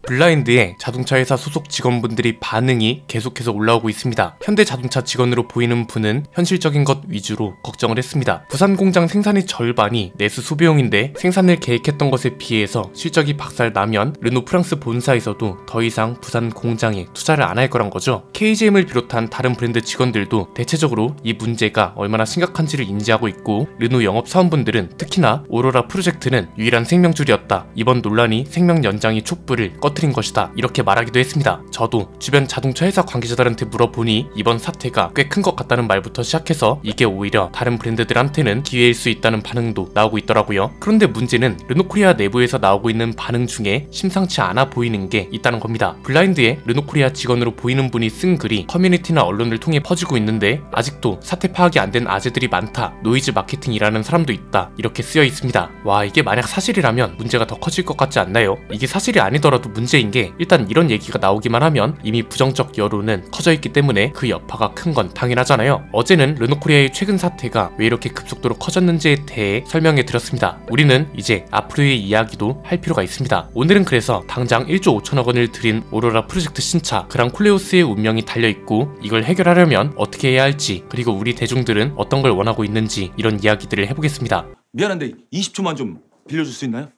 블라인드에 자동차 회사 소속 직원분들이 반응이 계속해서 올라오고 있습니다. 현대자동차 직원으로 보이는 분은 현실적인 것 위주로 걱정을 했습니다. 부산 공장 생산의 절반이 내수 소비용인데 생산을 계획했던 것에 비해서 실적이 박살나면 르노 프랑스 본사에서도 더 이상 부산 공장에 투자를 안 할 거란 거죠. KGM을 비롯한 다른 브랜드 직원들도 대체적으로 이 문제가 얼마나 심각한지를 인지하고 있고, 르노 영업사원분들은 특히나 오로라 프로젝트는 유일한 생명줄이었다, 이번 논란이 생명 연장의 촛불을 꺼트린 것이다, 이렇게 말하기도 했습니다. 저도 주변 자동차 회사 관계자들한테 물어보니 이번 사태가 꽤 큰 것 같다는 말부터 시작해서 이게 오히려 다른 브랜드들한테는 기회일 수 있다는 반응도 나오고 있더라고요. 그런데 문제는 르노코리아 내부에서 나오고 있는 반응 중에 심상치 않아 보이는 게 있다는 겁니다. 블라인드에 르노코리아 직원으로 보이는 분이 쓴 글이 커뮤니티나 언론을 통해 퍼지고 있는데, 아직도 사태 파악이 안 된 아재들이 많다, 노이즈 마케팅이라는 사람도 있다, 이렇게 쓰여 있습니다. 와, 이게 만약 사실이라면 문제가 더 커질 것 같지 않나요? 이게 사실이 아니더라도 문제인 게, 일단 이런 얘기가 나오기만 하면 이미 부정적 여론은 커져 있기 때문에 그 여파가 큰 건 당연하잖아요. 어제는 르노코리아의 최근 사태가 왜 이렇게 급속도로 커졌는지에 대해 설명해 드렸습니다. 우리는 이제 앞으로의 이야기도 할 필요가 있습니다. 오늘은 그래서 당장 1조 5천억 원을 들인 오로라 프로젝트 신차 그랑콜레오스의 운명이 달려있고, 이걸 해결하려면 어떻게 해야 할지, 그리고 우리 대중들은 어떤 걸 원하고 있는지, 이런 이야기들을 해보겠습니다. 미안한데 20초만 좀 빌려줄 수 있나요?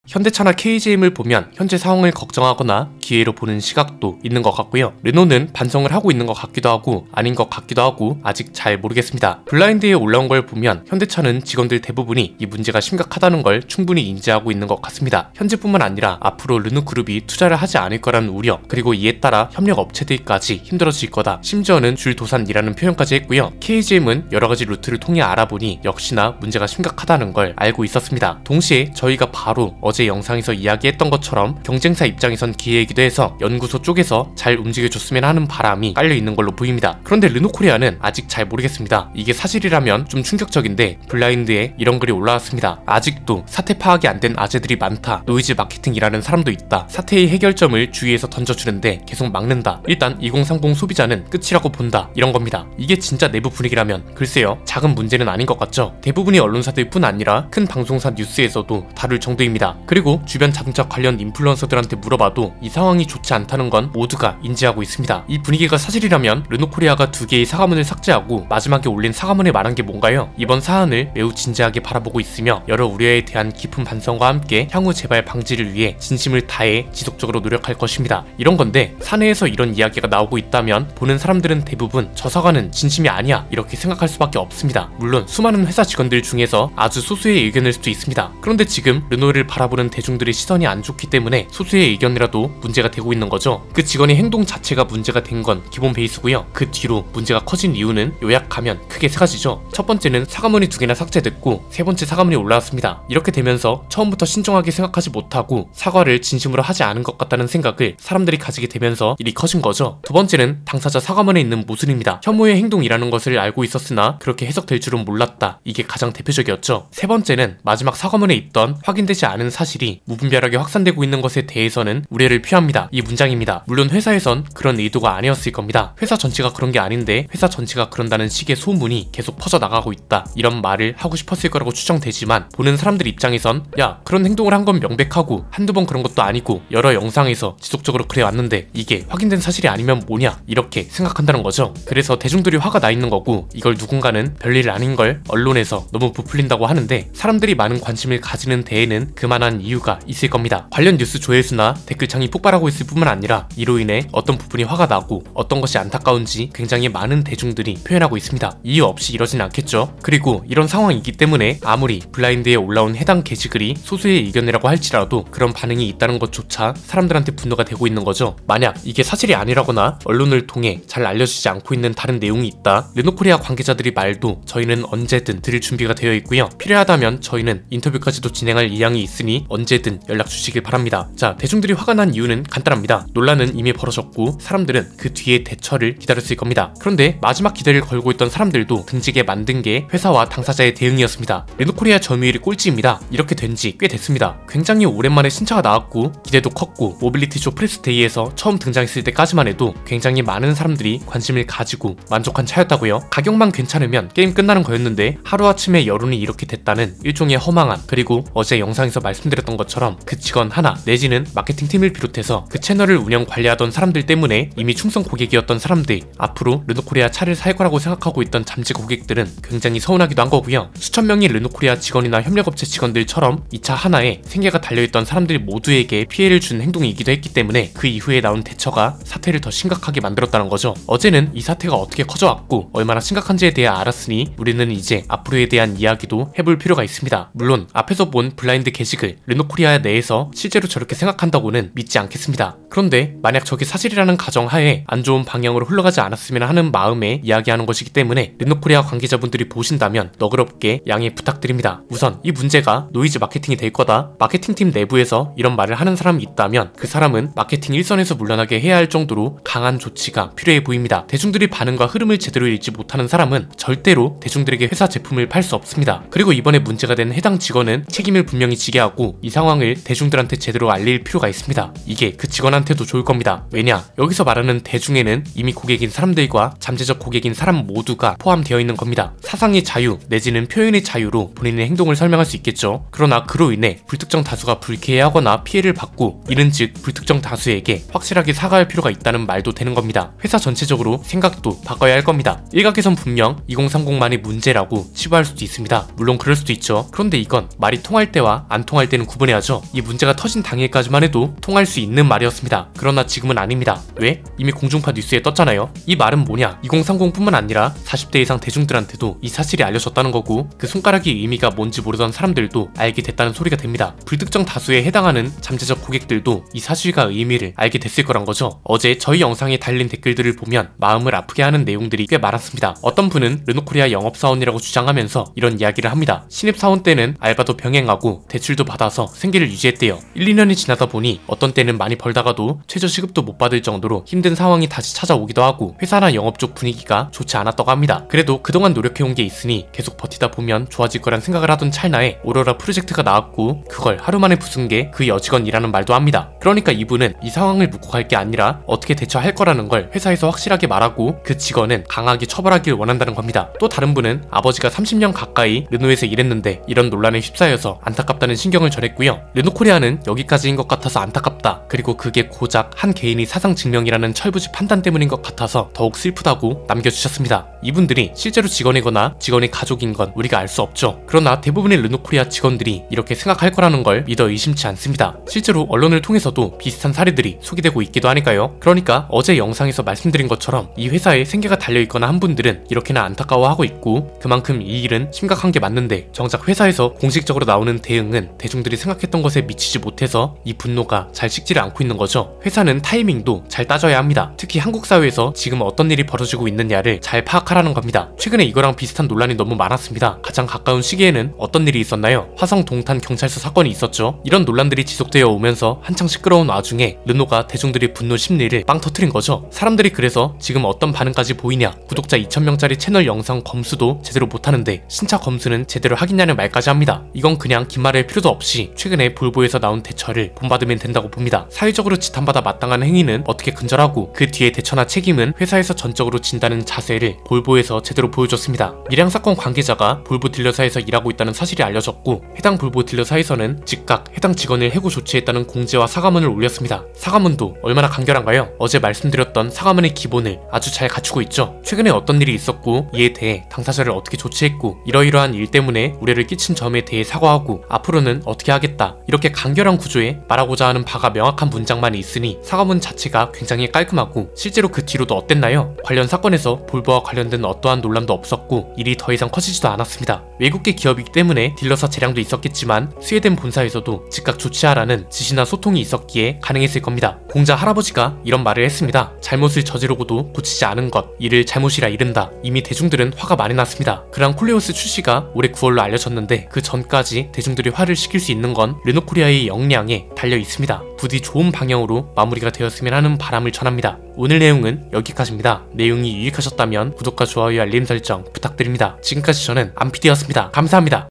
현대차나 KGM을 보면 현재 상황을 걱정하거나 기회로 보는 시각도 있는 것 같고요. 르노는 반성을 하고 있는 것 같기도 하고 아닌 것 같기도 하고 아직 잘 모르겠습니다. 블라인드에 올라온 걸 보면 현대차는 직원들 대부분이 이 문제가 심각하다는 걸 충분히 인지하고 있는 것 같습니다. 현재뿐만 아니라 앞으로 르노 그룹이 투자를 하지 않을 거라는 우려, 그리고 이에 따라 협력 업체들까지 힘들어질 거다, 심지어는 줄도산이라는 표현까지 했고요. KGM은 여러가지 루트를 통해 알아보니 역시나 문제가 심각하다는 걸 알고 있었습니다. 동시에 저희가 바로 어제 영상에서 이야기했던 것처럼 경쟁사 입장에선 기회이기도 해서 연구소 쪽에서 잘 움직여줬으면 하는 바람이 깔려있는 걸로 보입니다. 그런데 르노코리아는 아직 잘 모르겠습니다. 이게 사실이라면 좀 충격적인데, 블라인드에 이런 글이 올라왔습니다. 아직도 사태 파악이 안 된 아재들이 많다, 노이즈 마케팅이라는 사람도 있다, 사태의 해결점을 주위에서 던져주는데 계속 막는다, 일단 2030 소비자는 끝이라고 본다, 이런 겁니다. 이게 진짜 내부 분위기라면 글쎄요, 작은 문제는 아닌 것 같죠. 대부분의 언론사들 뿐 아니라 큰 방송사 뉴스에서도 다룰 정도입니다. 그리고 주변 자동차 관련 인플루언서들한테 물어봐도 이 상황이 좋지 않다는 건 모두가 인지하고 있습니다. 이 분위기가 사실이라면 르노코리아가 2개의 사과문을 삭제하고 마지막에 올린 사과문에 말한 게 뭔가요? 이번 사안을 매우 진지하게 바라보고 있으며 여러 우려에 대한 깊은 반성과 함께 향후 재발 방지를 위해 진심을 다해 지속적으로 노력할 것입니다, 이런 건데, 사내에서 이런 이야기가 나오고 있다면 보는 사람들은 대부분 저 사과는 진심이 아니야, 이렇게 생각할 수밖에 없습니다. 물론 수많은 회사 직원들 중에서 아주 소수의 의견일 수도 있습니다. 그런데 지금 르노를 바라보는 대중들의 시선이 안 좋기 때문에 소수의 의견이라도 문제가 되고 있는 거죠. 그 직원의 행동 자체가 문제가 된 건 기본 베이스고요. 그 뒤로 문제가 커진 이유는 요약하면 크게 3가지죠. 첫 번째는 사과문이 2개나 삭제됐고, 세 번째 사과문이 올라왔습니다. 이렇게 되면서 처음부터 신중하게 생각하지 못하고 사과를 진심으로 하지 않은 것 같다는 생각을 사람들이 가지게 되면서 일이 커진 거죠. 두 번째는 당사자 사과문에 있는 모순입니다. 혐오의 행동이라는 것을 알고 있었으나 그렇게 해석될 줄은 몰랐다, 이게 가장 대표적이었죠. 세 번째는 마지막 사과문에 있던 확인되지 않은 사실이 무분별하게 확산되고 있는 것에 대해서는 우려를 표합니다. 이 문장입니다. 물론 회사에선 그런 의도가 아니었을 겁니다. 회사 전체가 그런 게 아닌데 회사 전체가 그런다는 식의 소문이 계속 퍼져나가고 있다, 이런 말을 하고 싶었을 거라고 추정되지만, 보는 사람들 입장에선 야, 그런 행동을 한 건 명백하고 한두 번 그런 것도 아니고 여러 영상에서 지속적으로 그래왔는데 이게 확인된 사실이 아니면 뭐냐, 이렇게 생각한다는 거죠. 그래서 대중들이 화가 나 있는 거고, 이걸 누군가는 별일 아닌 걸 언론에서 너무 부풀린다고 하는데, 사람들이 많은 관심을 가지는 데에는 그만한 이유가 있을 겁니다. 관련 뉴스 조회수나 댓글창이 폭발하고 있을 뿐만 아니라 이로 인해 어떤 부분이 화가 나고 어떤 것이 안타까운지 굉장히 많은 대중들이 표현하고 있습니다. 이유 없이 이러진 않겠죠. 그리고 이런 상황이기 때문에 아무리 블라인드에 올라온 해당 게시글이 소수의 의견이라고 할지라도 그런 반응이 있다는 것조차 사람들한테 분노가 되고 있는 거죠. 만약 이게 사실이 아니라거나 언론을 통해 잘 알려지지 않고 있는 다른 내용이 있다, 르노코리아 관계자들이 말도 저희는 언제든 들을 준비가 되어 있고요. 필요하다면 저희는 인터뷰까지도 진행할 의향이 있으니 언제든 연락 주시길 바랍니다. 자, 대중들이 화가 난 이유는 간단합니다. 논란은 이미 벌어졌고 사람들은 그 뒤에 대처를 기다렸을 겁니다. 그런데 마지막 기대를 걸고 있던 사람들도 등지게 만든 게 회사와 당사자의 대응이었습니다. 르노코리아 점유율이 꼴찌입니다. 이렇게 된 지 꽤 됐습니다. 굉장히 오랜만에 신차가 나왔고 기대도 컸고 모빌리티 쇼 프레스데이에서 처음 등장했을 때까지만 해도 굉장히 많은 사람들이 관심을 가지고 만족한 차였다고요. 가격만 괜찮으면 게임 끝나는 거였는데 하루아침에 여론이 이렇게 됐다는 일종의 허망함, 그리고 어제 영상에서 말씀드렸던 것처럼 그 직원 하나 내지는 마케팅팀을 비롯해서 그 채널을 운영 관리하던 사람들 때문에 이미 충성 고객이었던 사람들, 앞으로 르노코리아 차를 살 거라고 생각하고 있던 잠재 고객들은 굉장히 서운하기도 한 거고요. 수천 명의 르노코리아 직원이나 협력업체 직원들처럼 이 차 하나에 생계가 달려있던 사람들 모두에게 피해를 준 행동이기도 했기 때문에 그 이후에 나온 대처가 사태를 더 심각하게 만들었다는 거죠. 어제는 이 사태가 어떻게 커져왔고 얼마나 심각한지에 대해 알았으니 우리는 이제 앞으로에 대한 이야기도 해볼 필요가 있습니다. 물론 앞에서 본 블라인드 게시글, 르노코리아 내에서 실제로 저렇게 생각한다고는 믿지 않겠습니다. 그런데 만약 저게 사실이라는 가정하에 안 좋은 방향으로 흘러가지 않았으면 하는 마음에 이야기하는 것이기 때문에 르노코리아 관계자분들이 보신다면 너그럽게 양해 부탁드립니다. 우선 이 문제가 노이즈 마케팅이 될 거다, 마케팅팀 내부에서 이런 말을 하는 사람이 있다면 그 사람은 마케팅 일선에서 물러나게 해야 할 정도로 강한 조치가 필요해 보입니다. 대중들이 반응과 흐름을 제대로 읽지 못하는 사람은 절대로 대중들에게 회사 제품을 팔 수 없습니다. 그리고 이번에 문제가 된 해당 직원은 책임을 분명히 지게 하고 이 상황을 대중들한테 제대로 알릴 필요가 있습니다. 이게 그 직원한테도 좋을 겁니다. 왜냐? 여기서 말하는 대중에는 이미 고객인 사람들과 잠재적 고객인 사람 모두가 포함되어 있는 겁니다. 사상의 자유 내지는 표현의 자유로 본인의 행동을 설명할 수 있겠죠. 그러나 그로 인해 불특정 다수가 불쾌해하거나 피해를 받고 이는 즉 불특정 다수에게 확실하게 사과할 필요가 있다는 말도 되는 겁니다. 회사 전체적으로 생각도 바꿔야 할 겁니다. 일각에선 분명 2030만의 문제라고 치부할 수도 있습니다. 물론 그럴 수도 있죠. 그런데 이건 말이 통할 때와 안 통할 때는 구분해야죠. 이 문제가 터진 당일까지만 해도 통할 수 있는 말이었습니다. 그러나 지금은 아닙니다. 왜? 이미 공중파 뉴스에 떴잖아요. 이 말은 뭐냐? 2030뿐만 아니라 40대 이상 대중들한테도 이 사실이 알려졌다는 거고 그 손가락의 의미가 뭔지 모르던 사람들도 알게 됐다는 소리가 됩니다. 불특정 다수에 해당하는 잠재적 고객들도 이 사실과 의미를 알게 됐을 거란 거죠. 어제 저희 영상에 달린 댓글들을 보면 마음을 아프게 하는 내용들이 꽤 많았습니다. 어떤 분은 르노코리아 영업사원이라고 주장하면서 이런 이야기를 합니다. 신입사원 때는 알바도 병행하고 대출도 받아서 생계를 유지했대요. 1, 2년이 지나다 보니 어떤 때는 많이 벌다가도 최저시급도 못 받을 정도로 힘든 상황이 다시 찾아오기도 하고 회사나 영업 쪽 분위기가 좋지 않았다고 합니다. 그래도 그동안 노력해온 게 있으니 계속 버티다 보면 좋아질 거란 생각을 하던 찰나에 오로라 프로젝트가 나왔고 그걸 하루 만에 부순 게 그 여직원이라는 말도 합니다. 그러니까 이분은 이 상황을 묵고 갈 게 아니라 어떻게 대처할 거라는 걸 회사에서 확실하게 말하고 그 직원은 강하게 처벌하길 원한다는 겁니다. 또 다른 분은 아버지가 30년 가까이 르노에서 일했는데 이런 논란에 휩싸여서 안타깝다는 신경을 전했고요. 르노코리아는 여기까지인 것 같아서 안타깝다. 그리고 그게 고작 한 개인이 사상 증명이라는 철부지 판단 때문인 것 같아서 더욱 슬프다고 남겨주셨습니다. 이분들이 실제로 직원이거나 직원의 가족인 건 우리가 알 수 없죠. 그러나 대부분의 르노코리아 직원들이 이렇게 생각할 거라는 걸 믿어 의심치 않습니다. 실제로 언론을 통해서도 비슷한 사례들이 소개되고 있기도 하니까요. 그러니까 어제 영상에서 말씀드린 것처럼 이 회사에 생계가 달려있거나 한 분들은 이렇게나 안타까워하고 있고 그만큼 이 일은 심각한 게 맞는데 정작 회사에서 공식적으로 나오는 대응은 대중들이 생각했던 것에 미치지 못해서 이 분노가 잘 식지를 않고 있는 거죠. 회사는 타이밍도 잘 따져야 합니다. 특히 한국 사회에서 지금 어떤 일이 벌어지고 있느냐를 잘 파악하라는 겁니다. 최근에 이거랑 비슷한 논란이 너무 많았습니다. 가장 가까운 시기에는 어떤 일이 있었나요? 화성 동탄 경찰서 사건이 있었죠. 이런 논란들이 지속되어 오면서 한창 시끄러운 와중에 르노가 대중들의 분노 심리를 빵 터트린 거죠. 사람들이 그래서 지금 어떤 반응까지 보이냐, 구독자 2000명짜리 채널 영상 검수도 제대로 못하는데 신차 검수는 제대로 하겠냐는 말까지 합니다. 이건 그냥 긴 말할 필요도 없이 최근에 볼보에서 나온 대처를 본받으면 된다고 봅니다. 사회적으로 지탄받아 마땅한 행위는 어떻게 근절하고 그 뒤에 대처나 책임은 회사에서 전적으로 진다는 자세를 볼보에서 제대로 보여줬습니다. 밀양 사건 관계자가 볼보 딜러사에서 일하고 있다는 사실이 알려졌고 해당 볼보 딜러사에서는 즉각 해당 직원을 해고 조치했다는 공지와 사과문을 올렸습니다. 사과문도 얼마나 간결한가요? 어제 말씀드렸던 사과문의 기본을 아주 잘 갖추고 있죠. 최근에 어떤 일이 있었고 이에 대해 당사자를 어떻게 조치했고 이러이러한 일 때문에 우려를 끼친 점에 대해 사과하고 앞으로는 어떻게 하겠다, 이렇게 간결한 구조에 말하고자 하는 바가 명확한 문장만이 있으니 사과문 자체가 굉장히 깔끔하고 실제로 그 뒤로도 어땠나요? 관련 사건에서 볼보와 관련된 어떠한 논란도 없었고 일이 더 이상 커지지도 않았습니다. 외국계 기업이기 때문에 딜러사 재량도 있었겠지만 스웨덴 본사에서도 즉각 조치하라는 지시나 소통이 있었기에 가능했을 겁니다. 공자 할아버지가 이런 말을 했습니다. 잘못을 저지르고도 고치지 않은 것, 이를 잘못이라 이른다. 이미 대중들은 화가 많이 났습니다. 그랑 콜레오스 출시가 올해 9월로 알려졌는데 그 전까지 대중들이 화를 시킬 수 수 있는 건 르노코리아의 역량에 달려 있습니다. 부디 좋은 방향으로 마무리가 되었으면 하는 바람을 전합니다. 오늘 내용은 여기까지입니다. 내용이 유익하셨다면 구독과 좋아요 알림 설정 부탁드립니다. 지금까지 저는 안피디였습니다. 감사합니다.